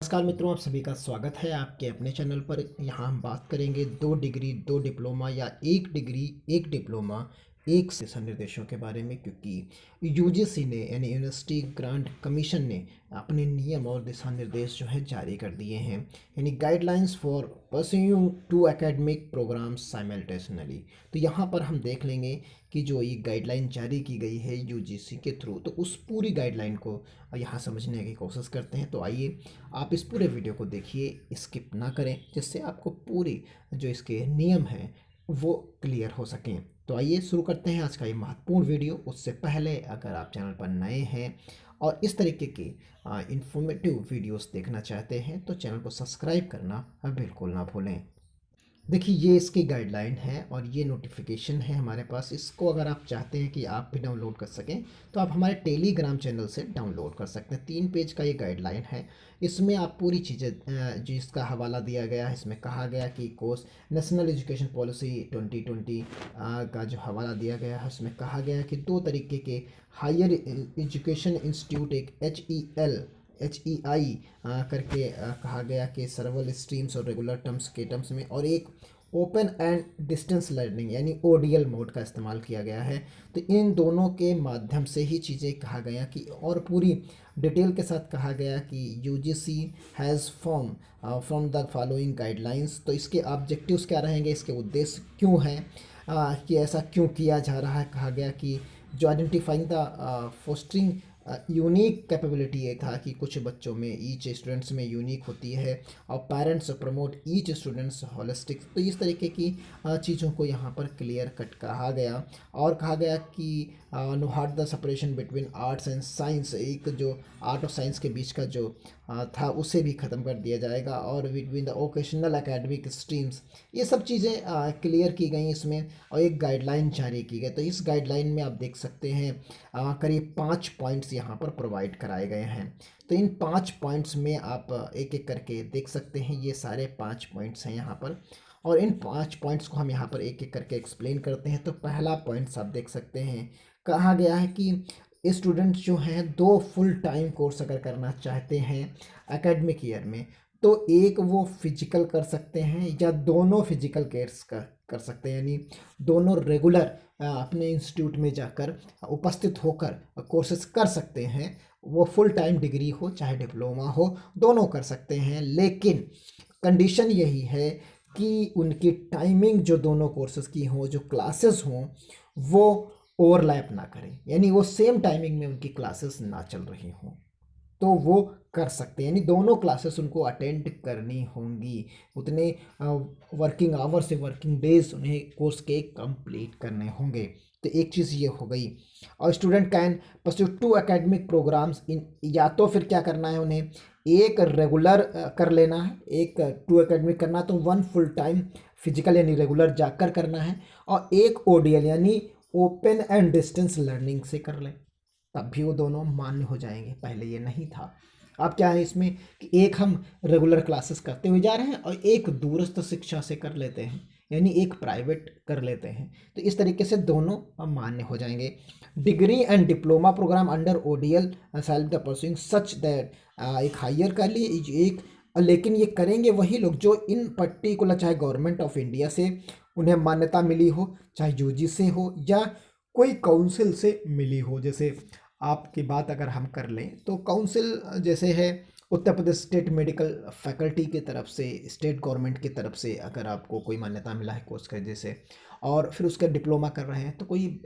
नमस्कार मित्रों, आप सभी का स्वागत है आपके अपने चैनल पर। यहाँ हम बात करेंगे 2 डिग्री 2 डिप्लोमा या 1 डिग्री 1 डिप्लोमा एक दिशा निर्देशों के बारे में, क्योंकि यूजीसी ने यानी यूनिवर्सिटी ग्रांट कमीशन ने अपने नियम और दिशा निर्देश जो है जारी कर दिए हैं, यानी guidelines for pursuing 2 academic programmes simultaneously. तो यहाँ पर हम देख लेंगे कि जो ये गाइडलाइन जारी की गई है यूजीसी के थ्रू, तो उस पूरी गाइडलाइन को यहाँ समझने की कोशिश करते हैं। तो आइए आप इस पूरे वीडियो को देखिए, स्किप ना करें, जिससे आपको पूरी जो इसके नियम हैं वो क्लियर हो सकें। तो आइए शुरू करते हैं आज का ये महत्वपूर्ण वीडियो। उससे पहले अगर आप चैनल पर नए हैं और इस तरीके के इंफॉर्मेटिव वीडियोस देखना चाहते हैं तो चैनल को सब्सक्राइब करना बिल्कुल ना भूलें। देखिए, ये इसकी गाइडलाइन है और ये नोटिफिकेशन है हमारे पास। इसको अगर आप चाहते हैं कि आप भी डाउनलोड कर सकें तो आप हमारे टेलीग्राम चैनल से डाउनलोड कर सकते हैं। 3 पेज का ये गाइडलाइन है। इसमें आप पूरी चीज़ें जो इसका हवाला दिया गया है, इसमें कहा गया कि कोर्स नेशनल एजुकेशन पॉलिसी 2020 का जो हवाला दिया गया है, उसमें कहा गया है कि 2 तरीके के हायर एजुकेशन इंस्टीट्यूट, एक HEI करके कहा गया कि सर्वल स्ट्रीम्स और रेगुलर टर्म्स के टर्म्स में, और एक ओपन एंड डिस्टेंस लर्निंग यानी ODL मोड का इस्तेमाल किया गया है। तो इन दोनों के माध्यम से ही चीज़ें कहा गया कि, और पूरी डिटेल के साथ कहा गया कि UGC has from the following guidelines. तो इसके ऑब्जेक्टिव्स क्या रहेंगे, इसके उद्देश्य क्यों हैं, कि ऐसा क्यों किया जा रहा है। कहा गया कि जो identifying the fostering unique capability ये था कि कुछ बच्चों में, ईच स्टूडेंट्स में यूनिक होती है, और parents promote each students holistic. तो इस तरीके की चीज़ों को यहाँ पर क्लियर कट कहा गया। और कहा गया कि no hard the separation between arts and science, एक जो आर्ट और साइंस के बीच का जो था उसे भी ख़त्म कर दिया जाएगा, और between the occasional academic streams, ये सब चीज़ें क्लियर की गई इसमें, और एक गाइडलाइन जारी की गई। तो इस गाइडलाइन में आप देख सकते हैं करीब 5 पॉइंट्स यहाँ पर प्रोवाइड कराए गए हैं। तो इन 5 पॉइंट्स में आप एक एक करके देख सकते हैं। ये सारे 5 पॉइंट्स हैं यहाँ पर, और इन 5 पॉइंट्स को हम यहाँ पर एक एक करके एक्सप्लेन करते हैं। तो पहला पॉइंट्स आप देख सकते हैं, कहा गया है कि स्टूडेंट्स जो हैं 2 फुल टाइम कोर्स अगर करना चाहते हैं एकेडमिक ईयर में, तो एक वो फिजिकल कर सकते हैं या दोनों फिजिकल कोर्स कर सकते हैं, यानी दोनों रेगुलर अपने इंस्टीट्यूट में जाकर उपस्थित होकर कोर्सेज कर सकते हैं। वो फुल टाइम डिग्री हो चाहे डिप्लोमा हो, दोनों कर सकते हैं। लेकिन कंडीशन यही है कि उनकी टाइमिंग जो दोनों कोर्सेज की हो, जो क्लासेस हों, वो ओवरलैप ना करें, यानी वो सेम टाइमिंग में उनकी क्लासेस ना चल रही हों, तो वो कर सकते हैं। यानी दोनों क्लासेस उनको अटेंड करनी होंगी, उतने वर्किंग आवर्स से वर्किंग डेज उन्हें कोर्स के कंप्लीट करने होंगे। तो एक चीज़ ये हो गई। और student can pursue 2 academic programs in, या तो फिर क्या करना है उन्हें, एक रेगुलर कर लेना है, एक 2 एकेडमिक करना है, तो 1 फुल टाइम फिजिकल यानी रेगुलर जाकर करना है, और एक ODL यानी ओपन एंड डिस्टेंस लर्निंग से कर लें, तब भी वो दोनों मान्य हो जाएंगे। पहले ये नहीं था। अब क्या है इसमें कि एक हम रेगुलर क्लासेस करते हुए जा रहे हैं और एक दूरस्थ शिक्षा से कर लेते हैं, यानी एक प्राइवेट कर लेते हैं। तो इस तरीके से दोनों अब मान्य हो जाएंगे। Degree and diploma programme under ODL self the pursuing such that, एक हायर कर लिए एक, लेकिन ये करेंगे वही लोग जो इन पर्टिकुलर, चाहे गवर्नमेंट ऑफ इंडिया से उन्हें मान्यता मिली हो, चाहे यूजी से हो, या कोई काउंसिल से मिली हो। जैसे आपकी बात अगर हम कर लें तो काउंसिल जैसे है Uttar Pradesh state medical faculty की तरफ से, स्टेट गवर्नमेंट की तरफ से अगर आपको कोई मान्यता मिला है कोर्स का जैसे, और फिर उसका डिप्लोमा कर रहे हैं, तो कोई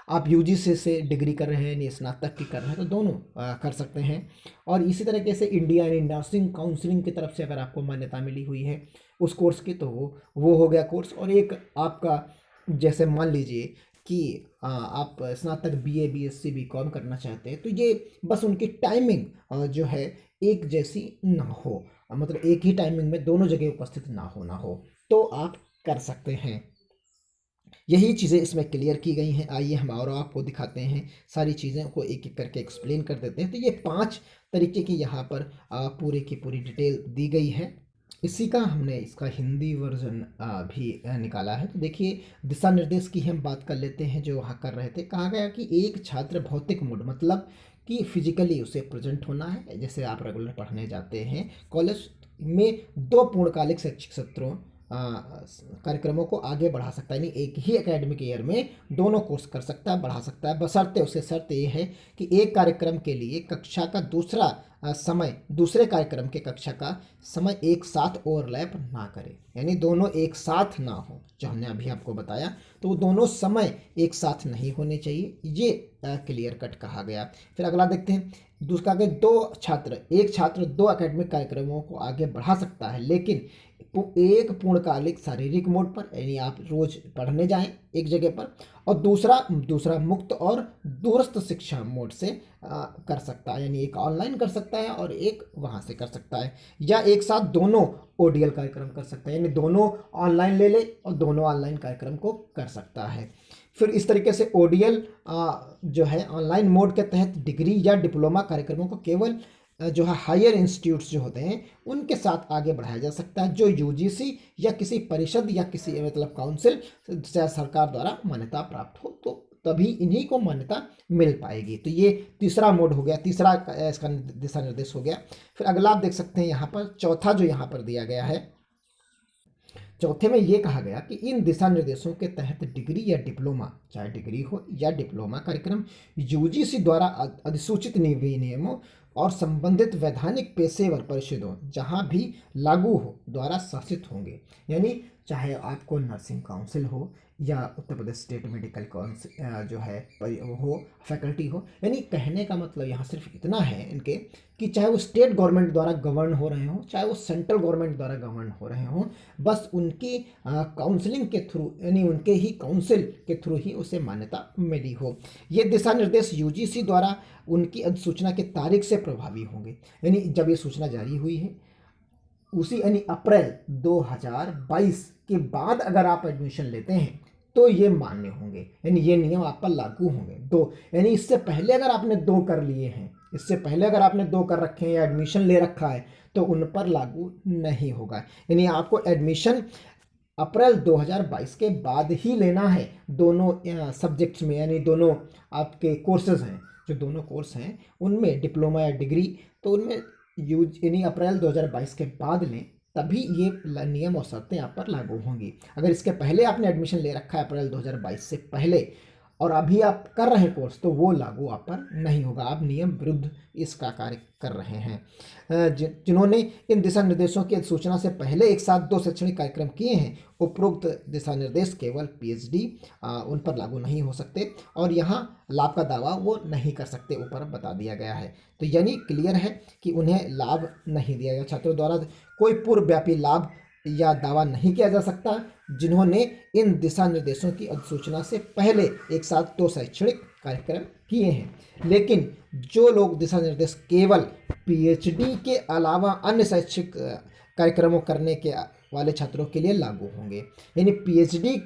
आप यूजीसी से डिग्री कर रहे हैं यानी स्नातक की कर रहे हैं, तो दोनों कर सकते हैं। और इसी तरीके से इंडिया यानी नर्सिंग काउंसिलिंग की तरफ से अगर आपको मान्यता मिली हुई है उस कोर्स की, तो वो हो गया कोर्स। और एक आपका, जैसे मान लीजिए कि आप स्नातक BA BSc BCom करना चाहते हैं, तो ये बस उनकी टाइमिंग जो है एक जैसी ना हो, मतलब एक ही टाइमिंग में दोनों जगह उपस्थित ना होना हो, तो आप कर सकते हैं। यही चीज़ें इसमें क्लियर की गई हैं। आइए हम और आपको दिखाते हैं, सारी चीज़ें को एक एक करके एक्सप्लेन कर देते हैं। तो ये 5 तरीके की यहाँ पर पूरे की पूरी डिटेल दी गई है। इसी का हमने इसका हिंदी वर्जन भी निकाला है। तो देखिए, दिशा निर्देश की हम बात कर लेते हैं जो वहाँ कर रहे थे। कहा गया कि एक छात्र भौतिक मोड, मतलब कि फिजिकली उसे प्रेजेंट होना है। जैसे आप रेगुलर पढ़ने जाते हैं कॉलेज में, 2 पूर्णकालिक शैक्षिक सत्रों कार्यक्रमों को आगे बढ़ा सकता है, यानी एक ही एकेडमिक ईयर में दोनों कोर्स कर सकता है, बढ़ा सकता है, बशर्ते उसे शर्त ये है कि एक कार्यक्रम के लिए कक्षा का दूसरा समय दूसरे कार्यक्रम के कक्षा का समय एक साथ ओवरलैप ना करे, यानी दोनों एक साथ ना हो। जो हमने अभी आपको बताया, तो वो दोनों समय एक साथ नहीं होने चाहिए, ये क्लियर कट कहा गया। फिर अगला देखते हैं, दूसरा के एक छात्र 2 एकेडमिक कार्यक्रमों को आगे बढ़ा सकता है, लेकिन एक पूर्णकालिक शारीरिक मोड पर, यानी आप रोज पढ़ने जाएं एक जगह पर, और दूसरा मुक्त और दूरस्थ शिक्षा मोड से कर सकता है, यानी एक ऑनलाइन कर सकता है और एक वहाँ से कर सकता है, या एक साथ दोनों ओडीएल कार्यक्रम कर सकता है, यानी दोनों ऑनलाइन ले ले और दोनों ऑनलाइन कार्यक्रम को कर सकता है। फिर इस तरीके से ओडीएल जो है ऑनलाइन मोड के तहत डिग्री या डिप्लोमा कार्यक्रमों को केवल जो है हायर इंस्टीट्यूट्स जो होते हैं उनके साथ आगे बढ़ाया जा सकता है, जो यूजीसी या किसी परिषद या किसी मतलब काउंसिल से सरकार द्वारा मान्यता प्राप्त हो, तो तभी इन्हीं को मान्यता मिल पाएगी। तो ये तीसरा मोड हो गया, तीसरा इसका दिशा निर्देश हो गया। फिर अगला आप देख सकते हैं यहाँ पर चौथा जो यहाँ पर दिया गया है, चौथे में ये कहा गया कि इन दिशा निर्देशों के तहत डिग्री या डिप्लोमा, चाहे डिग्री हो या डिप्लोमा कार्यक्रम, यूजीसी द्वारा अधिसूचित नियमों और संबंधित वैधानिक पेशेवर परिषदों जहां भी लागू हो द्वारा शासित होंगे। यानी चाहे आपको नर्सिंग काउंसिल हो या Uttar Pradesh state medical council जो है हो, फैकल्टी हो, यानी कहने का मतलब यहाँ सिर्फ इतना है इनके कि चाहे वो स्टेट गवर्नमेंट द्वारा गवर्न हो रहे हों, चाहे वो सेंट्रल गवर्नमेंट द्वारा गवर्न हो रहे हों, बस उनकी काउंसलिंग के थ्रू, यानी उनके ही काउंसिल के थ्रू ही उसे मान्यता मिली हो। ये दिशा निर्देश यूजीसी द्वारा उनकी अधिसूचना की तारीख से प्रभावी होंगे, यानी जब ये सूचना जारी हुई है उसी यानी अप्रैल 2022 के बाद अगर आप एडमिशन लेते हैं तो ये मान्य होंगे, यानी ये नियम आप पर लागू होंगे। 2 यानी इससे पहले अगर आपने 2 कर लिए हैं, इससे पहले अगर आपने 2 कर रखे हैं या एडमिशन ले रखा है, तो उन पर लागू नहीं होगा। यानी आपको एडमिशन अप्रैल 2022 के बाद ही लेना है दोनों सब्जेक्ट्स में, यानी दोनों आपके कोर्सेज हैं, जो दोनों कोर्स हैं उनमें डिप्लोमा या डिग्री, तो उनमें यानी अप्रैल 2022 के बाद लें, तभी ये नियम और शर्तें आप पर लागू होंगी। अगर इसके पहले आपने एडमिशन ले रखा है अप्रैल 2022 से पहले और अभी आप कर रहे हैं कोर्स, तो वो लागू आप पर नहीं होगा, आप नियम विरुद्ध इसका कार्य कर रहे हैं। जिन्होंने इन दिशा निर्देशों की सूचना से पहले एक साथ 2 शैक्षणिक कार्यक्रम किए हैं, उपरोक्त दिशा निर्देश केवल पीएचडी उन पर लागू नहीं हो सकते और यहाँ लाभ का दावा वो नहीं कर सकते, ऊपर बता दिया गया है। तो यानी क्लियर है कि उन्हें लाभ नहीं दिया गया, छात्रों द्वारा कोई पूर्वव्यापी लाभ या दावा नहीं किया जा सकता जिन्होंने इन दिशा निर्देशों की अधिसूचना से पहले एक साथ 2 शैक्षणिक कार्यक्रम किए हैं। लेकिन जो लोग दिशा निर्देश केवल पीएचडी के अलावा अन्य शैक्षिक कार्यक्रमों करने के वाले छात्रों के लिए लागू होंगे, यानी पीएचडी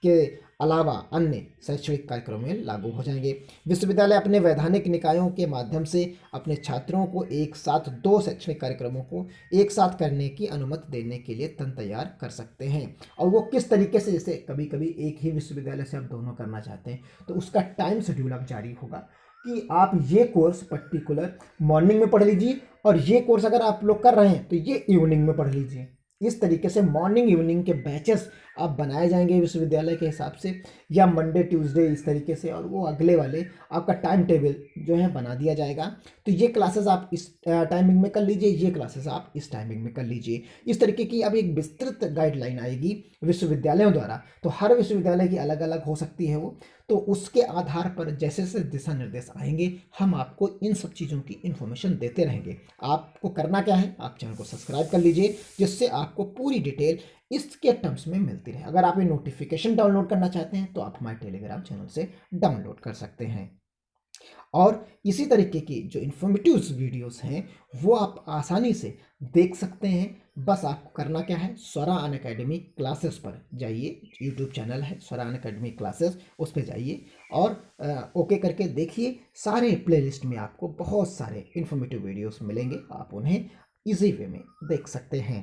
के अलावा अन्य शैक्षणिक कार्यक्रमों में लागू हो जाएंगे। विश्वविद्यालय अपने वैधानिक निकायों के माध्यम से अपने छात्रों को एक साथ 2 शैक्षणिक कार्यक्रमों को एक साथ करने की अनुमति देने के लिए तंत्र तैयार कर सकते हैं। और वो किस तरीके से, जैसे कभी कभी एक ही विश्वविद्यालय से आप दोनों करना चाहते हैं, तो उसका टाइम शेड्यूल अब जारी होगा कि आप ये कोर्स पर्टिकुलर मॉर्निंग में पढ़ लीजिए और ये कोर्स अगर आप लोग कर रहे हैं तो ये इवनिंग में पढ़ लीजिए। इस तरीके से मॉर्निंग इवनिंग के बैचेस आप बनाए जाएंगे विश्वविद्यालय के हिसाब से, या मंडे ट्यूसडे इस तरीके से, और वो अगले वाले आपका टाइम टेबल जो है बना दिया जाएगा। तो ये क्लासेस आप इस टाइमिंग में कर लीजिए, ये क्लासेस आप इस टाइमिंग में कर लीजिए। इस तरीके की अब एक विस्तृत गाइडलाइन आएगी विश्वविद्यालयों द्वारा, तो हर विश्वविद्यालय की अलग अलग हो सकती है वो, तो उसके आधार पर जैसे जैसे दिशा निर्देश आएंगे हम आपको इन सब चीज़ों की इन्फॉर्मेशन देते रहेंगे। आपको करना क्या है, आप चैनल को सब्सक्राइब कर लीजिए जिससे आपको पूरी डिटेल इसके टर्म्स में मिलती रहे। अगर आप ये नोटिफिकेशन डाउनलोड करना चाहते हैं तो आप हमारे टेलीग्राम चैनल से डाउनलोड कर सकते हैं। और इसी तरीके की जो इन्फॉर्मेटिव वीडियोस हैं वो आप आसानी से देख सकते हैं। बस आपको करना क्या है, स्वरा अनअकैडमी क्लासेस पर जाइए, यूट्यूब चैनल है स्वरा अनअकैडमी क्लासेस, उस पर जाइए और ओके करके देखिए। सारे प्लेलिस्ट में आपको बहुत सारे इन्फॉर्मेटिव वीडियोस मिलेंगे, आप उन्हें इजी वे में देख सकते हैं।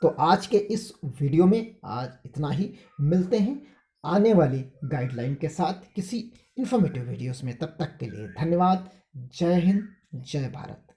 तो आज के इस वीडियो में आज इतना ही, मिलते हैं आने वाली गाइडलाइन के साथ किसी इन्फॉर्मेटिव वीडियोस में। तब तक के लिए धन्यवाद। जय हिंद, जय भारत।